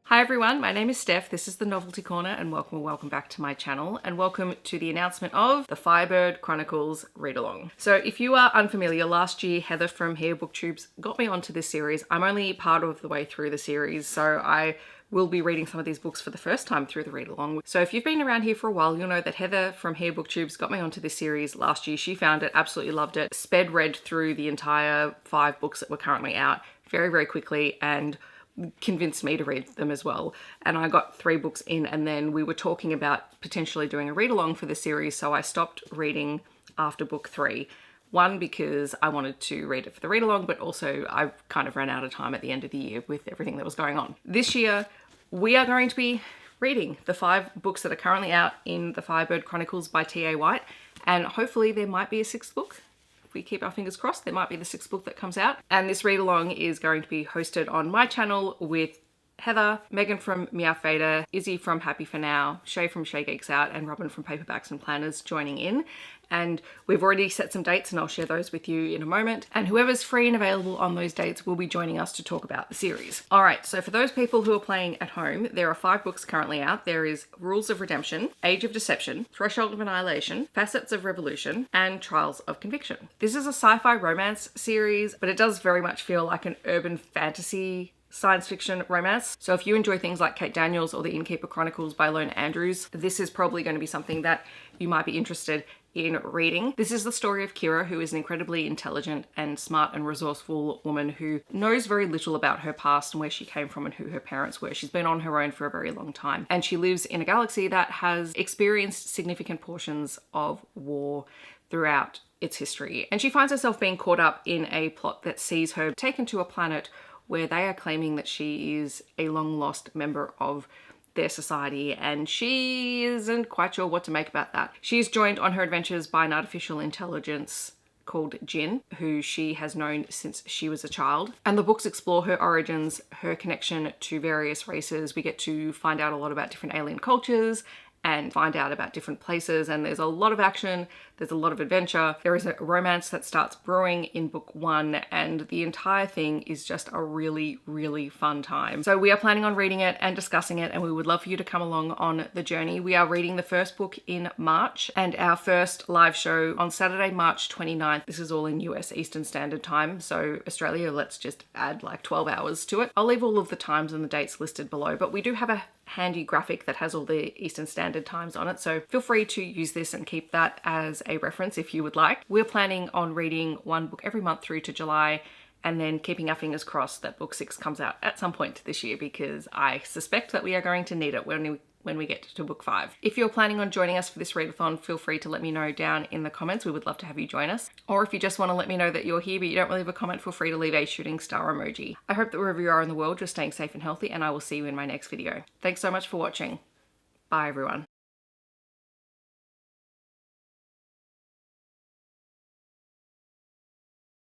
Hi everyone, my name is Steph, this is the Novelty Corner, and welcome back to my channel, and welcome to the announcement of the Firebird Chronicles Readalong. So if you are unfamiliar, last year Heather from Here Booktubes got me onto this series. I'm only part of the way through the series, so I will be reading some of these books for the first time through the read-along. So if you've been around here for a while, you'll know that Heather from Here Booktubes got me onto this series last year. She found it, absolutely loved it, sped read through the entire 5 books that were currently out very quickly, and convinced me to read them as well. And I got 3 books in, and then we were talking about potentially doing a read-along for the series, so I stopped reading after book 3. One, because I wanted to read it for the read-along, but also I kind of ran out of time at the end of the year with everything that was going on. This year, we are going to be reading the 5 books that are currently out in the Firebird Chronicles by T.A. White, and hopefully there might be a 6th book. If we keep our fingers crossed, there might be the 6th book that comes out. And this read-along is going to be hosted on my channel with Heather, Megan from Meow Fader, Izzy from Happy For Now, Shae from Shae Geeks Out, and Robin from Paperbacks and Planners joining in. And we've already set some dates, and I'll share those with you in a moment. And whoever's free and available on those dates will be joining us to talk about the series. All right, so for those people who are playing at home, there are 5 books currently out. There is Rules of Redemption, Age of Deception, Threshold of Annihilation, Facets of Revolution, and Trials of Conviction. This is a sci-fi romance series, but it does very much feel like an urban fantasy science fiction romance. So if you enjoy things like Kate Daniels or The Innkeeper Chronicles by Lone Andrews, this is probably going to be something that you might be interested in reading. This is the story of Kira, who is an incredibly intelligent and smart and resourceful woman who knows very little about her past and where she came from and who her parents were. She's been on her own for a very long time, and she lives in a galaxy that has experienced significant portions of war throughout its history. And she finds herself being caught up in a plot that sees her taken to a planet where they are claiming that she is a long lost member of their society, and she isn't quite sure what to make about that. She is joined on her adventures by an artificial intelligence called Jin, who she has known since she was a child. And the books explore her origins, her connection to various races. We get to find out a lot about different alien cultures and find out about different places, and there's a lot of action, there's a lot of adventure. There is a romance that starts brewing in book 1, and the entire thing is just a really fun time. So we are planning on reading it and discussing it, and we would love for you to come along on the journey. We are reading the first book in March, and our first live show on Saturday, March 29th. This is all in US Eastern Standard Time, so Australia, let's just add like 12 hours to it. I'll leave all of the times and the dates listed below, but we do have a handy graphic that has all the Eastern Standard Times on it, so feel free to use this and keep that as a reference if you would like. We're planning on reading 1 book every month through to July, and then keeping our fingers crossed that book 6 comes out at some point this year, because I suspect that we are going to need it when we get to book 5. If you're planning on joining us for this readathon, feel free to let me know down in the comments. We would love to have you join us. Or if you just want to let me know that you're here but you don't really have a comment, feel free to leave a shooting star emoji. I hope that wherever you are in the world, you're staying safe and healthy, and I will see you in my next video. Thanks so much for watching. Bye everyone.